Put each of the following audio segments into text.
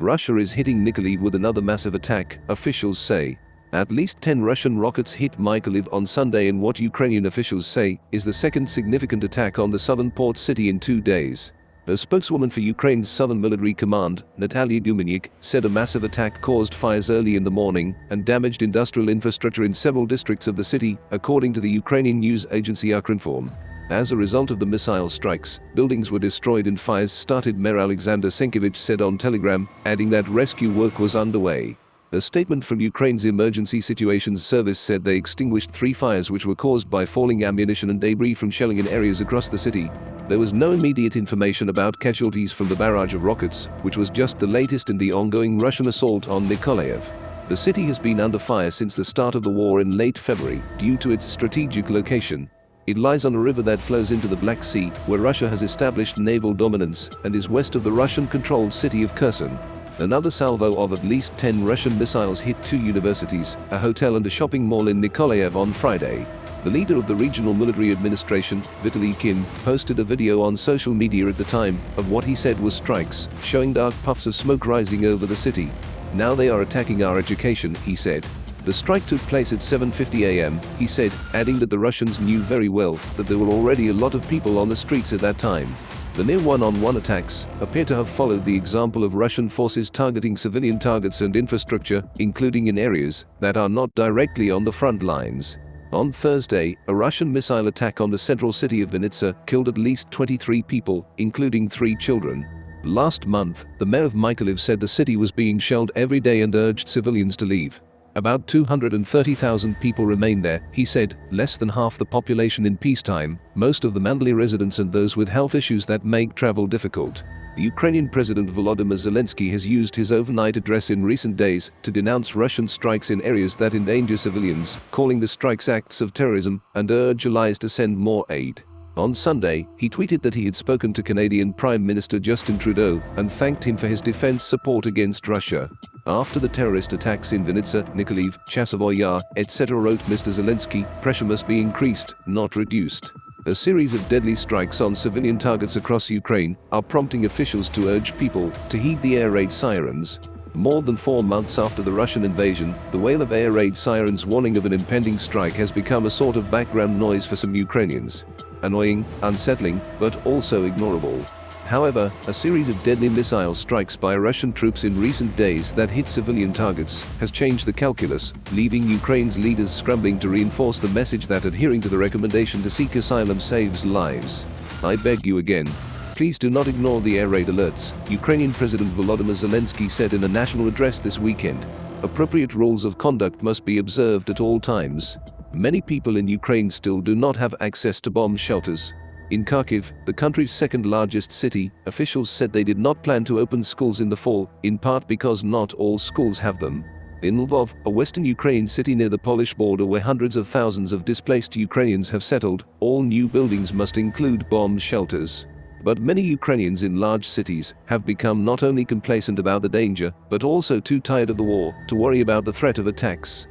Russia is hitting Nikolaev with another massive attack, officials say. At least 10 Russian rockets hit Nikolaev on Sunday in what Ukrainian officials say is the second significant attack on the southern port city in 2 days. A spokeswoman for Ukraine's Southern Military Command, Natalia Gumeniuk, said a massive attack caused fires early in the morning and damaged industrial infrastructure in several districts of the city, according to the Ukrainian news agency Ukrinform. As a result of the missile strikes, buildings were destroyed and fires started, Mayor Alexander Senkevich said on Telegram, adding that rescue work was underway. A statement from Ukraine's Emergency Situations Service said they extinguished 3 fires which were caused by falling ammunition and debris from shelling in areas across the city. There was no immediate information about casualties from the barrage of rockets, which was just the latest in the ongoing Russian assault on Nikolaev. The city has been under fire since the start of the war in late February due to its strategic location. It lies on a river that flows into the Black Sea, where Russia has established naval dominance, and is west of the Russian-controlled city of Kherson. Another salvo of at least 10 Russian missiles hit 2 universities, a hotel and a shopping mall in Nikolaev on Friday. The leader of the regional military administration, Vitaly Kim, posted a video on social media at the time of what he said was strikes, showing dark puffs of smoke rising over the city. Now they are attacking our education, he said. The strike took place at 7:50 a.m., he said, adding that the Russians knew very well that there were already a lot of people on the streets at that time. The near one-on-one attacks appear to have followed the example of Russian forces targeting civilian targets and infrastructure, including in areas that are not directly on the front lines. On Thursday, a Russian missile attack on the central city of Vinnytsia killed at least 23 people, including 3 children. Last month, the mayor of Nikolaev said the city was being shelled every day and urged civilians to leave. About 230,000 people remain there, he said, less than half the population in peacetime, most of them elderly residents and those with health issues that make travel difficult. The Ukrainian President Volodymyr Zelensky has used his overnight address in recent days to denounce Russian strikes in areas that endanger civilians, calling the strikes acts of terrorism, and urge allies to send more aid. On Sunday, he tweeted that he had spoken to Canadian Prime Minister Justin Trudeau and thanked him for his defense support against Russia. After the terrorist attacks in Vinnytsia, Nikolaev, Chasivoy Yar, etc., wrote Mr. Zelensky, pressure must be increased, not reduced. A series of deadly strikes on civilian targets across Ukraine are prompting officials to urge people to heed the air raid sirens. More than 4 months after the Russian invasion, the wail of air raid sirens warning of an impending strike has become a sort of background noise for some Ukrainians. Annoying, unsettling, but also ignorable. However, a series of deadly missile strikes by Russian troops in recent days that hit civilian targets has changed the calculus, leaving Ukraine's leaders scrambling to reinforce the message that adhering to the recommendation to seek asylum saves lives. I beg you again. Please do not ignore the air raid alerts, Ukrainian President Volodymyr Zelensky said in a national address this weekend. Appropriate rules of conduct must be observed at all times. Many people in Ukraine still do not have access to bomb shelters. In Kharkiv, the country's second largest city, officials said they did not plan to open schools in the fall, in part because not all schools have them. In Lvov, a western Ukraine city near the Polish border where hundreds of thousands of displaced Ukrainians have settled, all new buildings must include bomb shelters. But many Ukrainians in large cities have become not only complacent about the danger, but also too tired of the war to worry about the threat of attacks.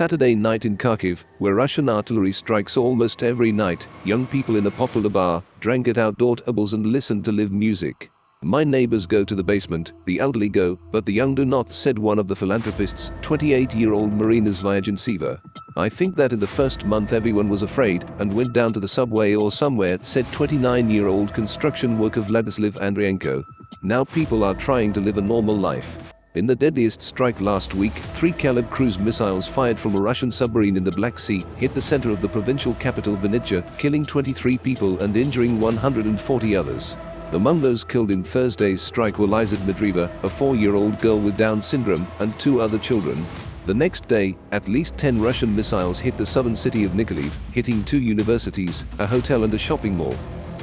Saturday night in Kharkiv, where Russian artillery strikes almost every night, young people in a popular bar drank at outdoor tables and listened to live music. My neighbors go to the basement, the elderly go, but the young do not, said one of the philanthropists, 28-year-old Marina Zvyagintseeva. I think that in the first month everyone was afraid and went down to the subway or somewhere, said 29-year-old construction worker Vladislav Andrienko. Now people are trying to live a normal life. In the deadliest strike last week, 3 Kalib cruise missiles fired from a Russian submarine in the Black Sea hit the center of the provincial capital Vinnytsia, killing 23 people and injuring 140 others. Among those killed in Thursday's strike were Liza Dmitrieva, a 4-year-old girl with Down syndrome, and 2 other children. The next day, at least 10 Russian missiles hit the southern city of Nikolaev, hitting 2 universities, a hotel and a shopping mall.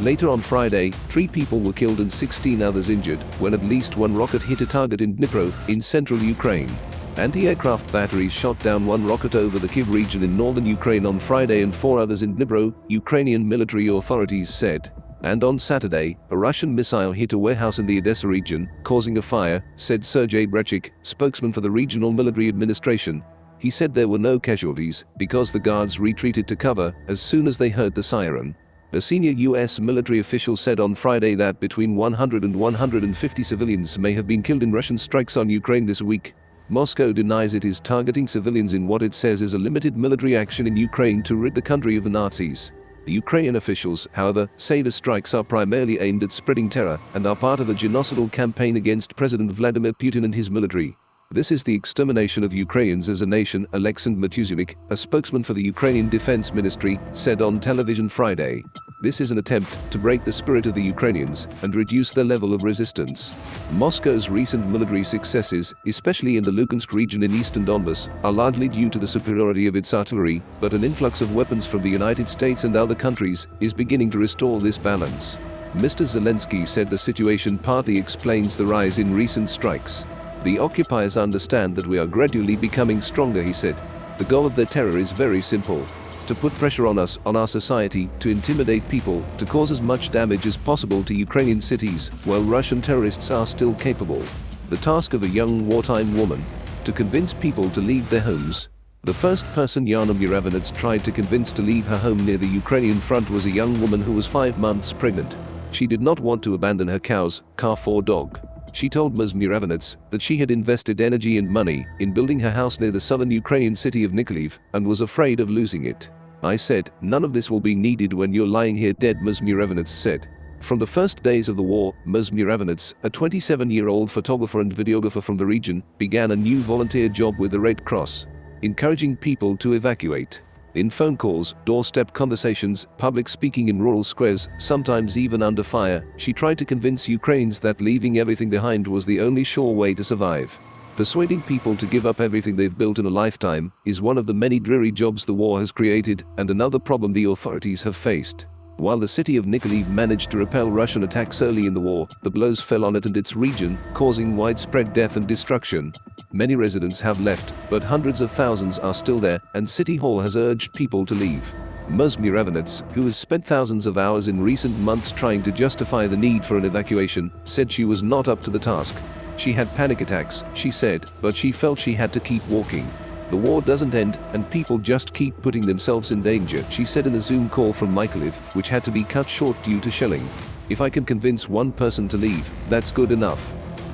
Later on Friday, 3 people were killed and 16 others injured when at least 1 rocket hit a target in Dnipro, in central Ukraine. Anti-aircraft batteries shot down 1 rocket over the Kyiv region in northern Ukraine on Friday and 4 others in Dnipro, Ukrainian military authorities said. And on Saturday, a Russian missile hit a warehouse in the Odessa region, causing a fire, said Sergei Brechik, spokesman for the regional military administration. He said there were no casualties because the guards retreated to cover as soon as they heard the siren. A senior U.S. military official said on Friday that between 100 and 150 civilians may have been killed in Russian strikes on Ukraine this week. Moscow denies it is targeting civilians in what it says is a limited military action in Ukraine to rid the country of the Nazis. The Ukrainian officials, however, say the strikes are primarily aimed at spreading terror and are part of a genocidal campaign against President Vladimir Putin and his military. This is the extermination of Ukrainians as a nation, Alexander Matusevich, a spokesman for the Ukrainian Defense Ministry, said on television Friday. This is an attempt to break the spirit of the Ukrainians and reduce their level of resistance. Moscow's recent military successes, especially in the Lugansk region in eastern Donbas, are largely due to the superiority of its artillery, but an influx of weapons from the United States and other countries is beginning to restore this balance. Mr. Zelensky said the situation partly explains the rise in recent strikes. The occupiers understand that we are gradually becoming stronger, he said. The goal of their terror is very simple: to put pressure on us, on our society, to intimidate people, to cause as much damage as possible to Ukrainian cities, while Russian terrorists are still capable. The task of a young wartime woman: to convince people to leave their homes. The first person Yana Muravinets tried to convince to leave her home near the Ukrainian front was a young woman who was 5 months pregnant. She did not want to abandon her cows, calf or dog. She told Ms. Muravinets that she had invested energy and money in building her house near the southern Ukrainian city of Nikolaev and was afraid of losing it. I said, none of this will be needed when you're lying here dead, Ms. Muravinets said. From the first days of the war, Ms. Muravinets, a 27-year-old photographer and videographer from the region, began a new volunteer job with the Red Cross, encouraging people to evacuate. In phone calls, doorstep conversations, public speaking in rural squares, sometimes even under fire, she tried to convince Ukrainians that leaving everything behind was the only sure way to survive. Persuading people to give up everything they've built in a lifetime is one of the many dreary jobs the war has created, and another problem the authorities have faced. While the city of Nikolaev managed to repel Russian attacks early in the war, the blows fell on it and its region, causing widespread death and destruction. Many residents have left, but hundreds of thousands are still there, and City Hall has urged people to leave. Ms. Muravinets, who has spent thousands of hours in recent months trying to justify the need for an evacuation, said she was not up to the task. She had panic attacks, she said, but she felt she had to keep walking. The war doesn't end, and people just keep putting themselves in danger, she said in a Zoom call from Nikolaev, which had to be cut short due to shelling. If I can convince one person to leave, that's good enough.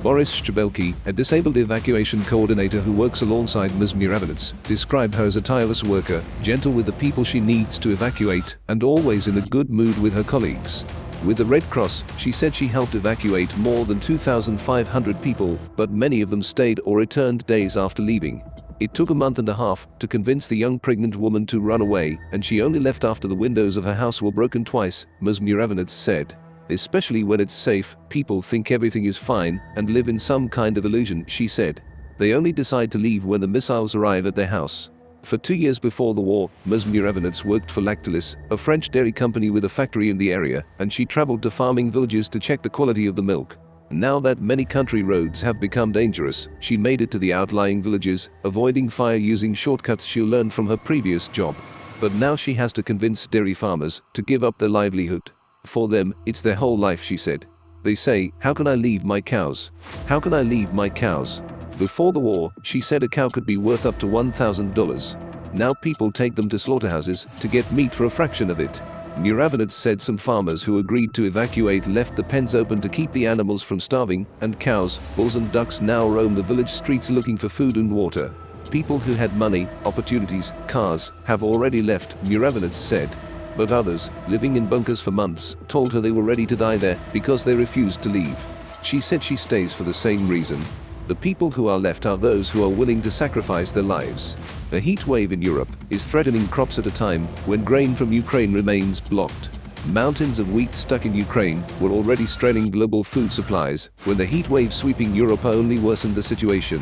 Boris Shtrebelki, a disabled evacuation coordinator who works alongside Ms. Muravinets, described her as a tireless worker, gentle with the people she needs to evacuate, and always in a good mood with her colleagues. With the Red Cross, she said she helped evacuate more than 2,500 people, but many of them stayed or returned days after leaving. It took a month and a half to convince the young pregnant woman to run away, and she only left after the windows of her house were broken twice, Ms. Muravinets said. Especially when it's safe, people think everything is fine and live in some kind of illusion, she said. They only decide to leave when the missiles arrive at their house. For 2 years before the war, Ms. Muravinets worked for Lactalis, a French dairy company with a factory in the area, and she traveled to farming villages to check the quality of the milk. Now that many country roads have become dangerous, she made it to the outlying villages, avoiding fire using shortcuts she learned from her previous job. But now she has to convince dairy farmers to give up their livelihood. For them, it's their whole life, she said. They say, how can I leave my cows? How can I leave my cows? Before the war, she said a cow could be worth up to $1,000. Now people take them to slaughterhouses to get meat for a fraction of it. Muravinets said some farmers who agreed to evacuate left the pens open to keep the animals from starving, and cows, bulls and ducks now roam the village streets looking for food and water. People who had money, opportunities, cars, have already left, Muravinets said. But others, living in bunkers for months, told her they were ready to die there because they refused to leave. She said she stays for the same reason. The people who are left are those who are willing to sacrifice their lives. A heat wave in Europe is threatening crops at a time when grain from Ukraine remains blocked. Mountains of wheat stuck in Ukraine were already straining global food supplies when the heat wave sweeping Europe only worsened the situation.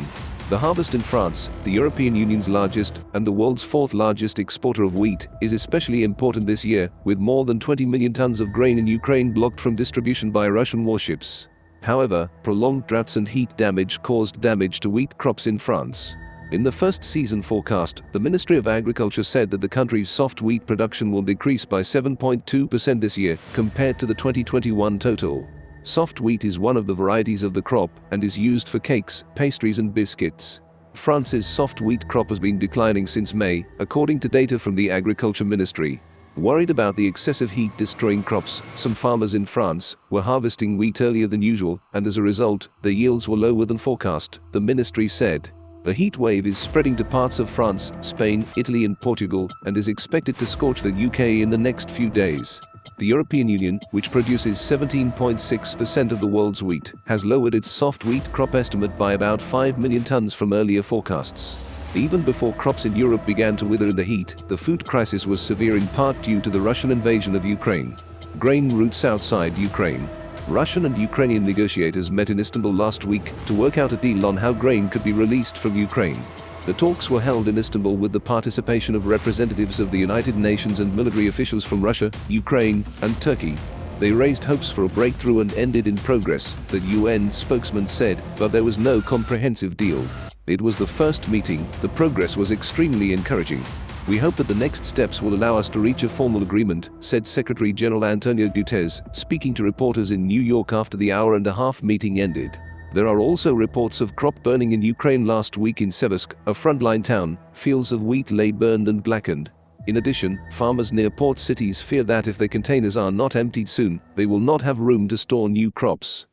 The harvest in France, the European Union's largest and the world's fourth largest exporter of wheat, is especially important this year, with more than 20 million tons of grain in Ukraine blocked from distribution by Russian warships. However, prolonged droughts and heat damage caused damage to wheat crops in France. In the first season forecast, the Ministry of Agriculture said that the country's soft wheat production will decrease by 7.2% this year, compared to the 2021 total. Soft wheat is one of the varieties of the crop and is used for cakes, pastries and biscuits. France's soft wheat crop has been declining since May, according to data from the Agriculture Ministry. Worried about the excessive heat destroying crops, some farmers in France were harvesting wheat earlier than usual, and as a result, their yields were lower than forecast, the ministry said. A heat wave is spreading to parts of France, Spain, Italy and Portugal, and is expected to scorch the UK in the next few days. The European Union, which produces 17.6% of the world's wheat, has lowered its soft wheat crop estimate by about 5 million tons from earlier forecasts. Even before crops in Europe began to wither in the heat, the food crisis was severe in part due to the Russian invasion of Ukraine. Grain routes outside Ukraine. Russian and Ukrainian negotiators met in Istanbul last week to work out a deal on how grain could be released from Ukraine. The talks were held in Istanbul with the participation of representatives of the United Nations and military officials from Russia, Ukraine, and Turkey. They raised hopes for a breakthrough and ended in progress, the UN spokesman said, but there was no comprehensive deal. It was the first meeting, the progress was extremely encouraging. We hope that the next steps will allow us to reach a formal agreement, said Secretary General Antonio Guterres, speaking to reporters in New York after the hour-and-a-half meeting ended. There are also reports of crop burning in Ukraine last week in Seversk, a frontline town. Fields of wheat lay burned and blackened. In addition, farmers near port cities fear that if their containers are not emptied soon, they will not have room to store new crops.